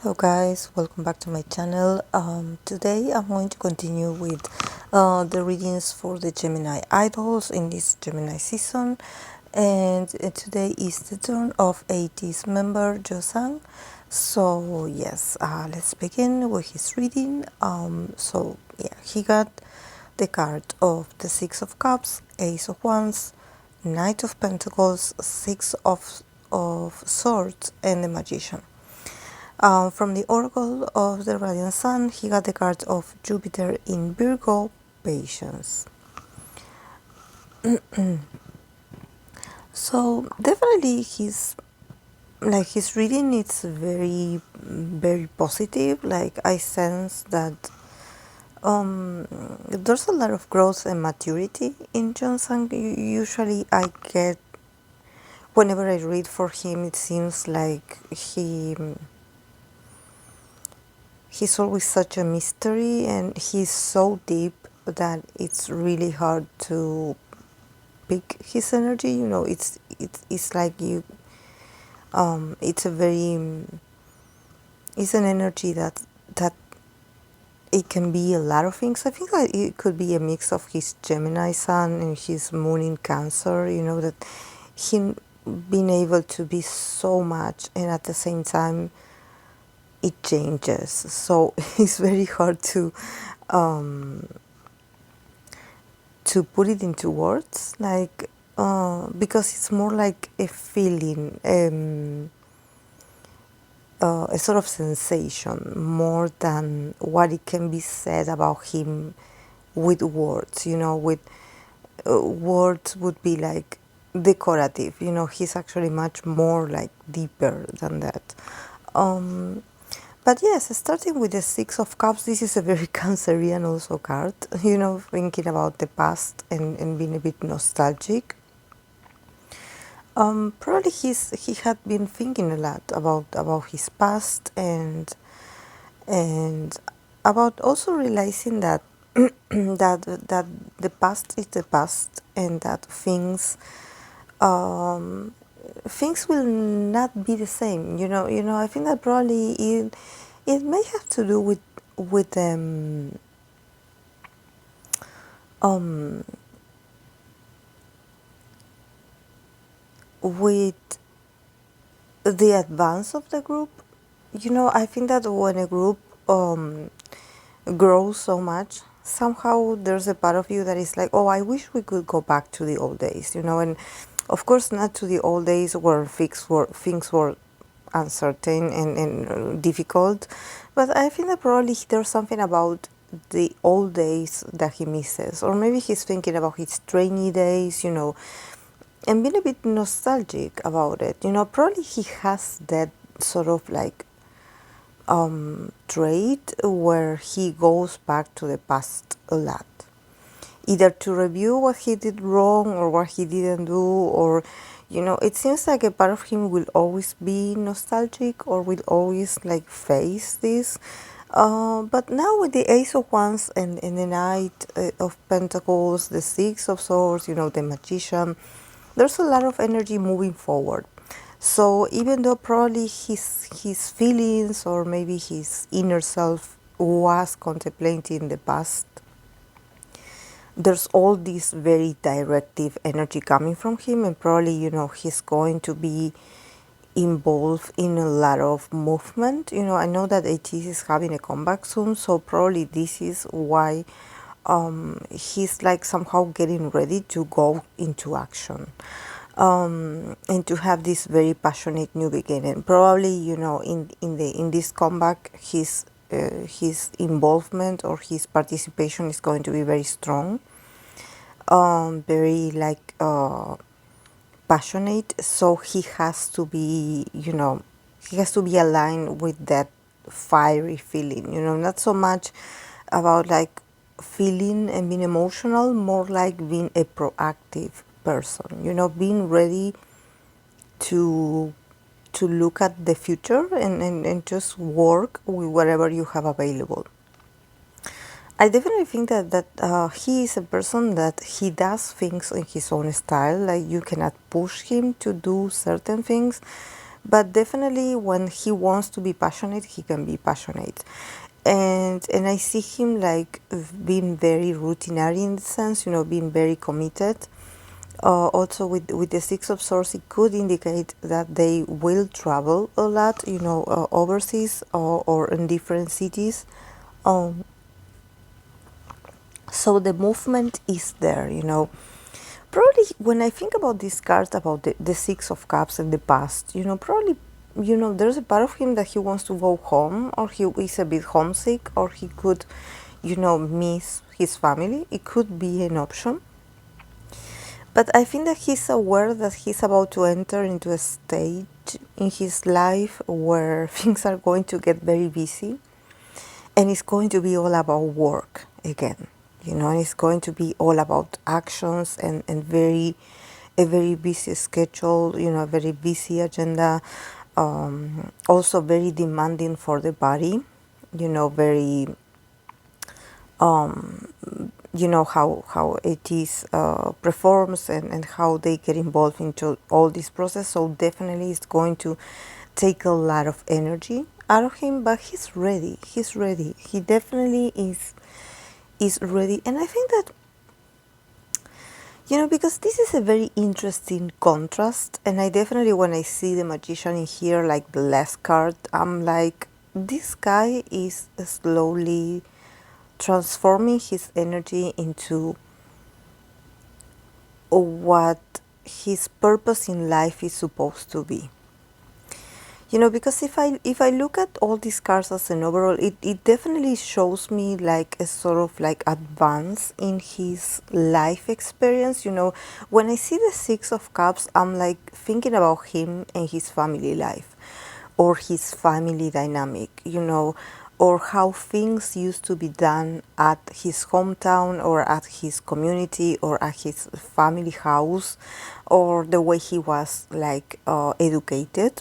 Hello guys, welcome back to my channel. Today I'm going to continue with the readings for the Gemini idols in this Gemini season, and today is the turn of Ateez member Yeosang. So yes, let's begin with his reading. He got the card of the Six of Cups, Ace of Wands, Knight of Pentacles, Six of Swords, and the Magician. From the Oracle of the Radiant Sun, he got the card of Jupiter in Virgo, Patience. So definitely his reading is very positive. Like I sense that there's a lot of growth and maturity in Yeosang. Usually I get, whenever I read for him, it seems like he's always such a mystery, and he's so deep that it's really hard to pick his energy. You know, it's like you it's an energy that it can be a lot of things. I think that it could be a mix of his Gemini sun and his moon in Cancer, you know, that him being able to be so much and at the same time it changes. So it's very hard to put it into words, like because it's more like a feeling, a sort of sensation, more than what it can be said about him with words. You know, with words would be like decorative. You know, he's actually much more like deeper than that. But yes, starting with the Six of Cups, this is a very Cancerian also card, you know, thinking about the past and being a bit nostalgic. Probably he had been thinking a lot about his past and about also realizing that that the past is the past, and that things will not be the same. You know. I think that probably it may have to do with with the advance of the group. You know, I think that when a group grows so much, somehow there's a part of you that is like, oh, I wish we could go back to the old days, you know. And of course not to the old days where things were uncertain and difficult, but I think that probably there's something about the old days that he misses, or maybe he's thinking about his trainee days, you know, and being a bit nostalgic about it. You know, probably he has that sort of like trait where he goes back to the past a lot, either to review what he did wrong or what he didn't do, or, you know, it seems like a part of him will always be nostalgic or will always like face this. But now with the Ace of Wands and the Knight of Pentacles, the Six of Swords, you know, the Magician, there's a lot of energy moving forward. So even though probably his feelings or maybe his inner self was contemplating the past, there's all this very directive energy coming from him, and probably, you know, he's going to be involved in a lot of movement. You know, I know that Ateez is having a comeback soon, so probably this is why he's like somehow getting ready to go into action, and to have this very passionate new beginning. Probably, you know, in this comeback, his involvement or his participation is going to be very strong, very like passionate. So he has to be, you know, he has to be aligned with that fiery feeling, you know, not so much about like feeling and being emotional, more like being a proactive person, you know, being ready to look at the future and just work with whatever you have available. I definitely think that he is a person that he does things in his own style. Like, you cannot push him to do certain things, But definitely when he wants to be passionate, he can be passionate. And I see him like being very routinary in the sense, being very committed. Also with the Six of Swords, it could indicate that they will travel a lot, overseas or in different cities. Um, so the movement is there. Probably when I think about these cards, about the Six of Cups in the past, probably, there's a part of him that he wants to go home, or he is a bit homesick, or he could, miss his family. It could be an option. But I think that he's aware that he's about to enter into a stage in his life where things are going to get very busy, and it's going to be all about work again. And it's going to be all about actions and a very busy schedule, a very busy agenda, also very demanding for the body, very how Ateez performs and how they get involved into all this process. So definitely it's going to take a lot of energy out of him, but he's ready. He's ready. He definitely is ready. And I think that, because this is a very interesting contrast, and I definitely, when I see the magician in here, like the last card, I'm like, this guy is slowly transforming his energy into what his purpose in life is supposed to be. Because if I look at all these cards as an overall, it definitely shows me like a sort of like advance in his life experience. When I see the Six of Cups, I'm like thinking about him and his family life, or his family dynamic, or how things used to be done at his hometown or at his community or at his family house, or the way he was like educated.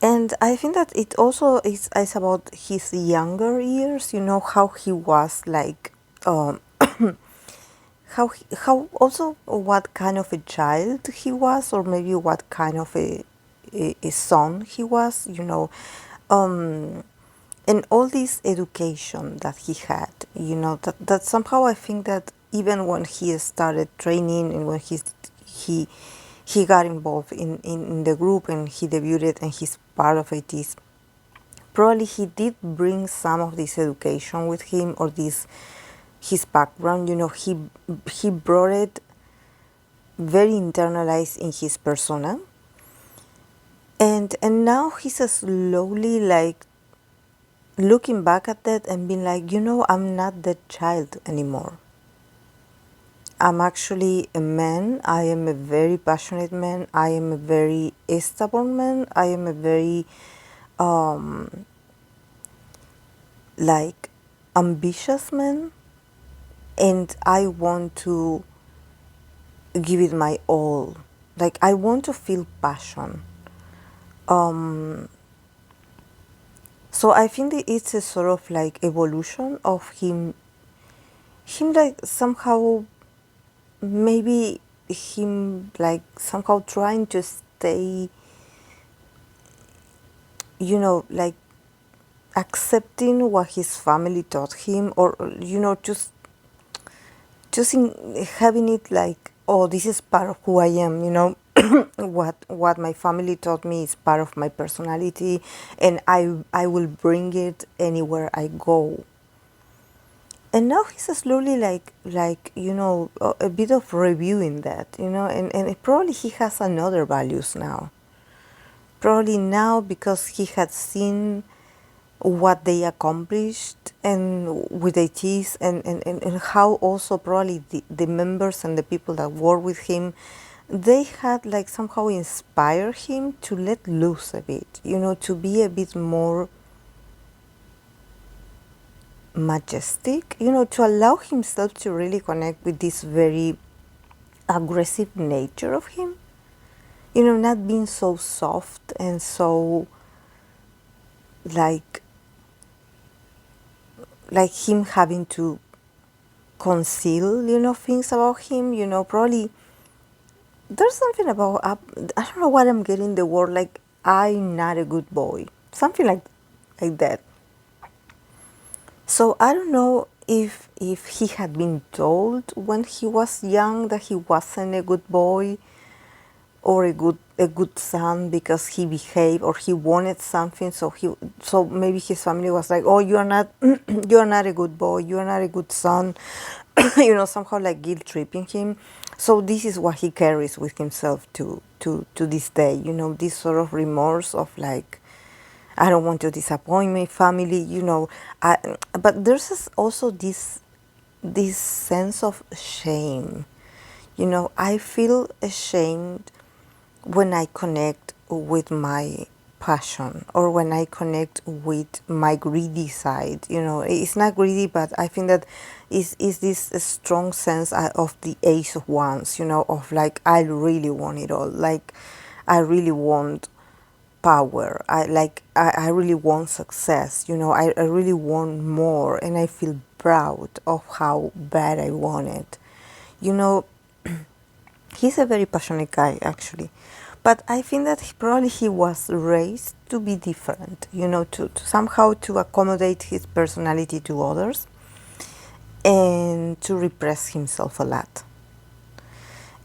And I think that it also is about his younger years, how he was like, how also what kind of a child he was, or maybe what kind of a son he was, and all this education that he had, that somehow I think that even when he started training and when he got involved in the group and he debuted and he's part of it, is probably he did bring some of this education with him, or this his background. He brought it very internalized in his persona, and now he's slowly like looking back at that and being like, I'm not that child anymore. I'm actually a man. I am a very passionate man. I am a very stubborn man. I am a very like ambitious man, and I want to give it my all. Like I want to feel passion. So I think that it's a sort of like evolution of him like somehow, maybe him like somehow trying to stay, like accepting what his family taught him, or just having it like, oh, this is part of who I am, what my family taught me is part of my personality, and I will bring it anywhere I go. And now he's slowly like a bit of reviewing that, and probably he has another values now. Probably now, because he had seen what they accomplished and with Ateez, and how also probably the members and the people that work with him, they had like somehow inspired him to let loose a bit, to be a bit more majestic, to allow himself to really connect with this very aggressive nature of him, not being so soft and so like him having to conceal, things about him, probably there's something about I don't know what I'm getting the word like I'm not a good boy, something like that. So I don't know if he had been told when he was young that he wasn't a good boy or a good son because he behaved or he wanted something, so maybe his family was like, oh, you are not you are not a good boy, you are not a good son, somehow like guilt tripping him. So this is what he carries with himself to this day, this sort of remorse of like, I don't want to disappoint my family, but there's also this sense of shame. I feel ashamed when I connect with my passion or when I connect with my greedy side. It's not greedy, but I think that is this strong sense of the Ace of Wands, of like, I really want it all. Like, I really want power. I really want success. I really want more, and I feel proud of how bad I want it. You know, he's a very passionate guy, actually, but I think that he was raised to be different. To somehow to accommodate his personality to others and to repress himself a lot.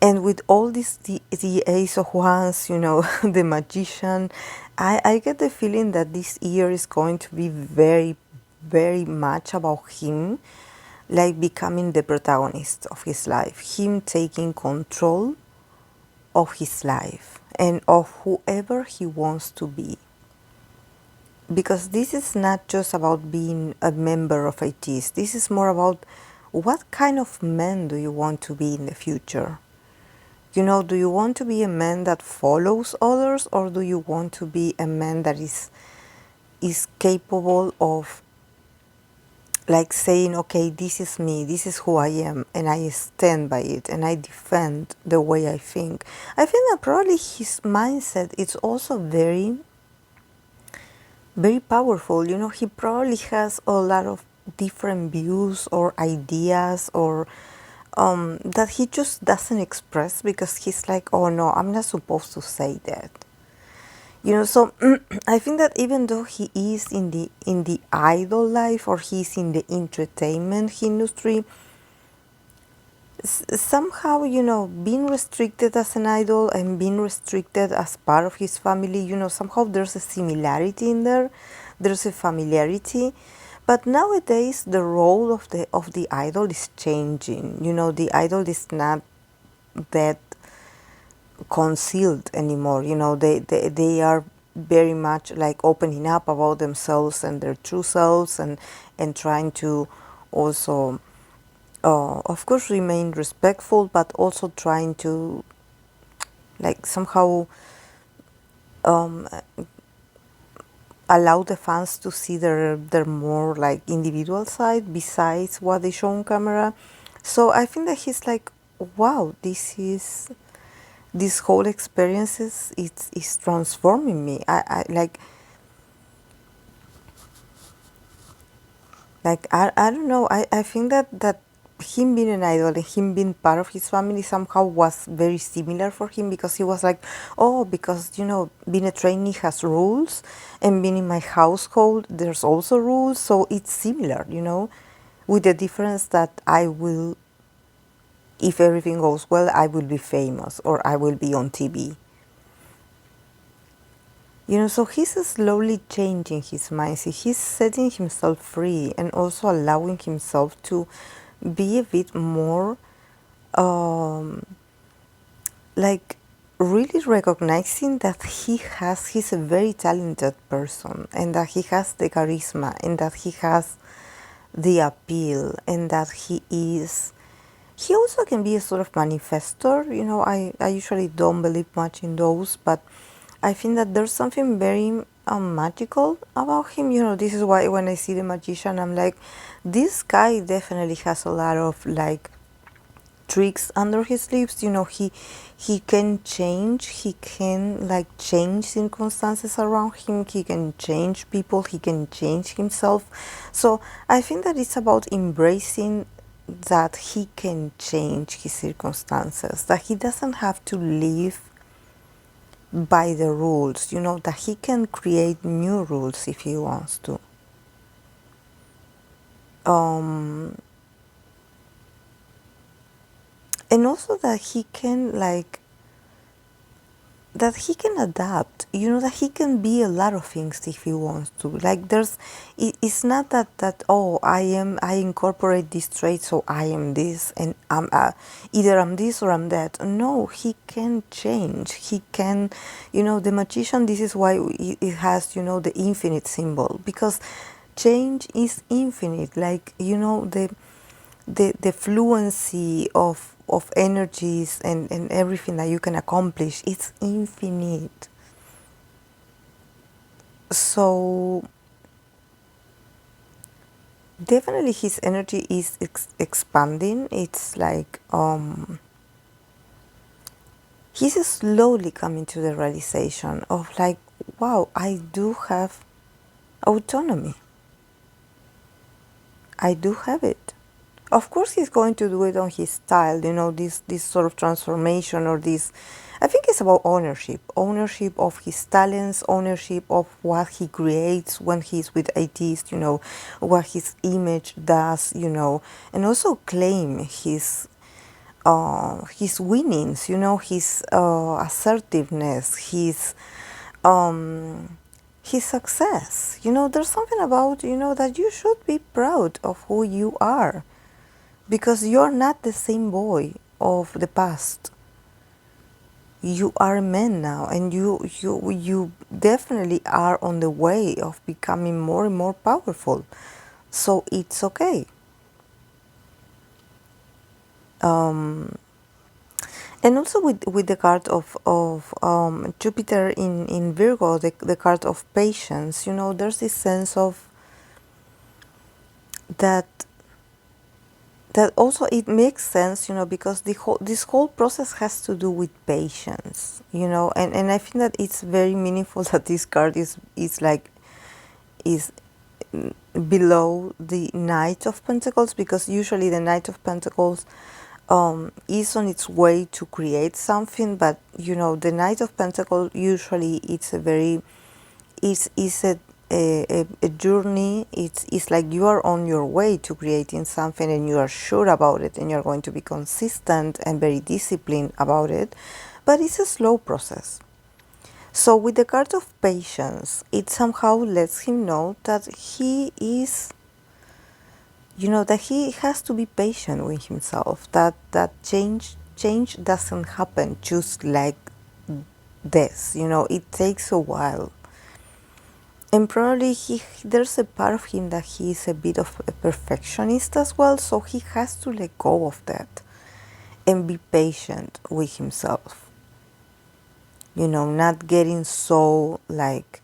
And with all this, the Ace of Wands, the Magician, I get the feeling that this year is going to be very, very much about him, like becoming the protagonist of his life, him taking control of his life and of whoever he wants to be. Because this is not just about being a member of Ateez, this is more about what kind of man do you want to be in the future? Do you want to be a man that follows others, or do you want to be a man that is capable of like saying, okay, this is me, this is who I am, and I stand by it, and I defend the way I think. I think that probably his mindset is also very, very powerful. He probably has a lot of different views or ideas or that he just doesn't express because he's like, oh no, I'm not supposed to say that. So I think that even though he is in the idol life or he's in the entertainment industry, somehow, being restricted as an idol and being restricted as part of his family, somehow there's a similarity in there. There's a familiarity. But nowadays, the role of the idol is changing. The idol is not that concealed anymore. They are very much like opening up about themselves and their true selves and trying to also of course remain respectful, but also trying to like somehow um, allow the fans to see their more like individual side besides what they show on camera. So I think that he's like, wow, this whole experience is transforming me. I I don't know. I think that him being an idol and him being part of his family somehow was very similar for him, because he was like, oh, because being a trainee has rules, and being in my household there's also rules, so it's similar, with the difference that I will, if everything goes well, I will be famous or I will be on TV. So he's slowly changing his mindset. He's setting himself free and also allowing himself to be a bit more like really recognizing that he's a very talented person, and that he has the charisma, and that he has the appeal, and that he also can be a sort of manifestor. I usually don't believe much in those, but I think that there's something very magical about him. This is why when I see the Magician, I'm like, this guy definitely has a lot of like tricks under his sleeves. He can change. He can like change circumstances around him. He can change people. He can change himself. So I think that it's about embracing that he can change his circumstances, that he doesn't have to live by the rules, that he can create new rules if he wants to. And also that he can that he can adapt, that he can be a lot of things if he wants to. Like it's not that oh, I incorporate this trait, so I am this, and I'm either I'm this or I'm that. No, he can change. He can, the magician. This is why it has, the infinite symbol, because change is infinite. Like the fluency of energies and everything that you can accomplish, it's infinite. So definitely his energy is expanding. It's like he's slowly coming to the realization of like, wow, I do have autonomy. I do have it. Of course, he's going to do it on his style, this sort of transformation, or this. I think it's about ownership of his talents, ownership of what he creates when he's with Ateez, what his image does, and also claim his winnings, his assertiveness, his success. There's something about, that you should be proud of who you are, because you're not the same boy of the past. You are a man now, and you definitely are on the way of becoming more and more powerful. So it's okay. And also with the card of Jupiter in Virgo, the card of patience, there's this sense of that also it makes sense, because this whole process has to do with patience, and I think that it's very meaningful that this card is below the Knight of Pentacles, because usually the Knight of Pentacles is on its way to create something, but the Knight of Pentacles usually it's a very is a journey. It's like you are on your way to creating something, and you are sure about it, and you're going to be consistent and very disciplined about it, but it's a slow process. So with the card of patience, it somehow lets him know that he is, that he has to be patient with himself, that change doesn't happen just like this, it takes a while. And probably there's a part of him that he is a bit of a perfectionist as well, so he has to let go of that and be patient with himself. Not getting so like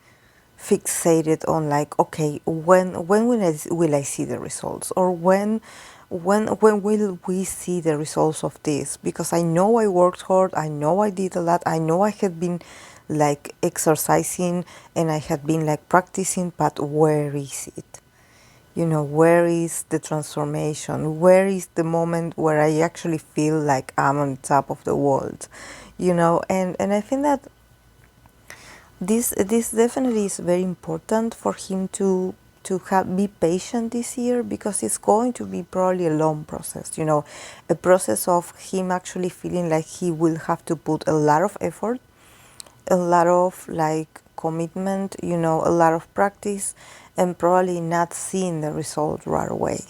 fixated on like, okay, when will I see the results, or when will we see the results of this? Because I know I worked hard, I know I did a lot, I know I had been like exercising and I had been like practicing, but where is it? Where is the transformation? Where is the moment where I actually feel like I'm on top of the world? And I think that this definitely is very important for him to be patient this year, because it's going to be probably a long process, a process of him actually feeling like he will have to put a lot of effort, a lot of like commitment, a lot of practice, and probably not seeing the result right away,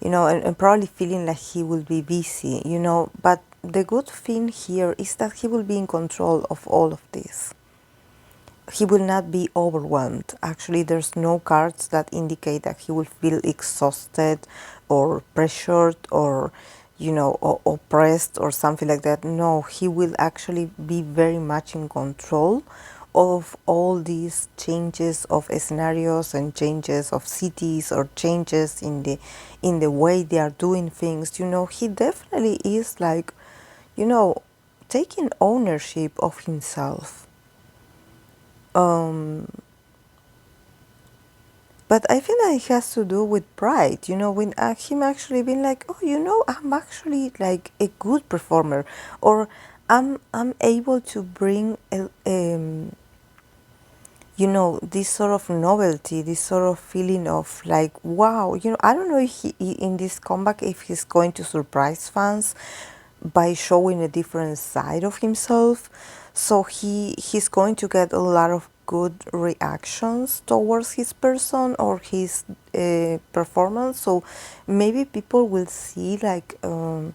and probably feeling like he will be busy, but the good thing here is that he will be in control of all of this. He will not be overwhelmed. Actually, there's no cards that indicate that he will feel exhausted or pressured or, or oppressed or something like that. No, he will actually be very much in control of all these changes of scenarios and changes of cities or changes in the way they are doing things. He definitely is like, taking ownership of himself. But I think that it has to do with pride, when him actually being like, oh, I'm actually like a good performer, or I'm able to bring this sort of novelty, this sort of feeling of like, wow, I don't know if in this comeback, if he's going to surprise fans by showing a different side of himself. So he's going to get a lot of good reactions towards his person or his performance. So maybe people will see like a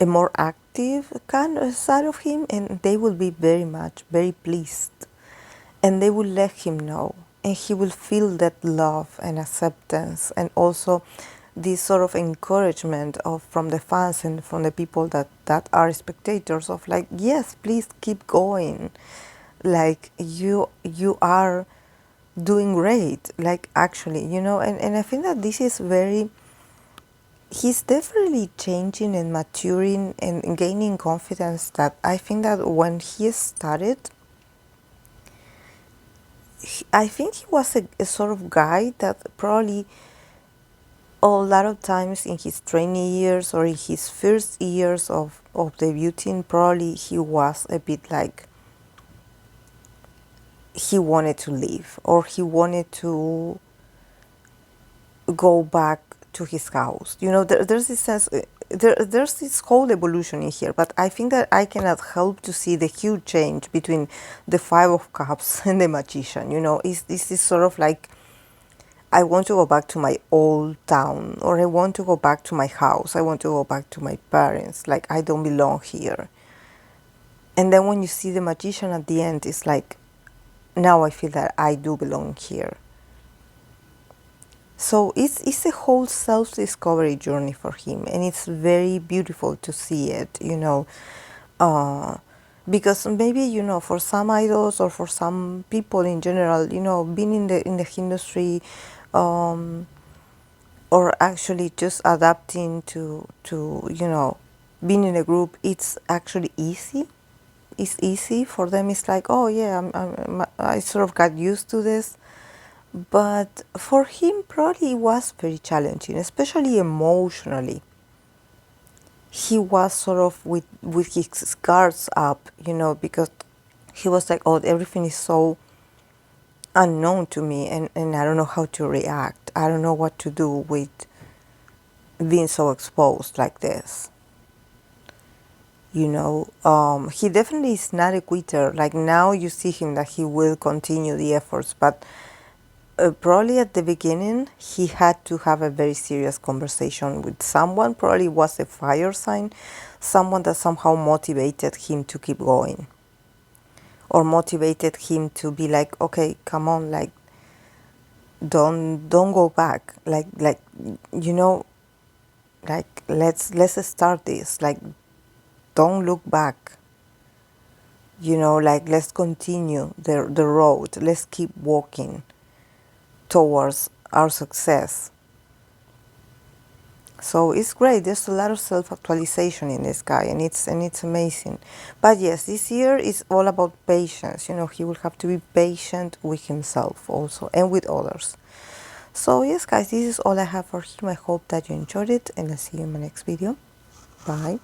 more active kind of side of him, and they will be very pleased, and they will let him know, and he will feel that love and acceptance, and also this sort of encouragement of from the fans and from the people that are spectators of like, yes, please keep going, like you are doing great, like actually, and I think that this is very, he's definitely changing and maturing and gaining confidence, that I think that when he started, I think he was a sort of guy that probably a lot of times in his training years or in his first years of debuting, probably he was a bit like he wanted to leave, or he wanted to go back to his house. There's this sense, there's this whole evolution in here, but I think that I cannot help to see the huge change between the Five of Cups and the Magician. This is sort of like, I want to go back to my old town, or I want to go back to my house, I want to go back to my parents, like I don't belong here. And then when you see the Magician at the end, it's like, now I feel that I do belong here. So it's a whole self-discovery journey for him, and it's very beautiful to see it, because maybe, for some idols or for some people in general, being in the industry, or actually just adapting to being in a group, it's actually easy. It's easy for them. It's like, oh yeah, I sort of got used to this. But for him, probably it was very challenging, especially emotionally. He was sort of with his guards up, because he was like, oh, everything is so unknown to me, and I don't know how to react. I don't know what to do with being so exposed like this. He definitely is not a quitter. Like now you see him that he will continue the efforts, but probably at the beginning he had to have a very serious conversation with someone. Probably was a fire sign, someone that somehow motivated him to keep going, or motivated him to be like, okay, come on, like don't go back, like like let's start this, like don't look back, like let's continue the road, let's keep walking towards our success. So it's great. There's a lot of self-actualization in this guy, and it's amazing. But yes, this year is all about patience. He will have to be patient with himself also, and with others. So yes, guys, this is all I have for him. I hope that you enjoyed it, and I'll see you in my next video. Bye.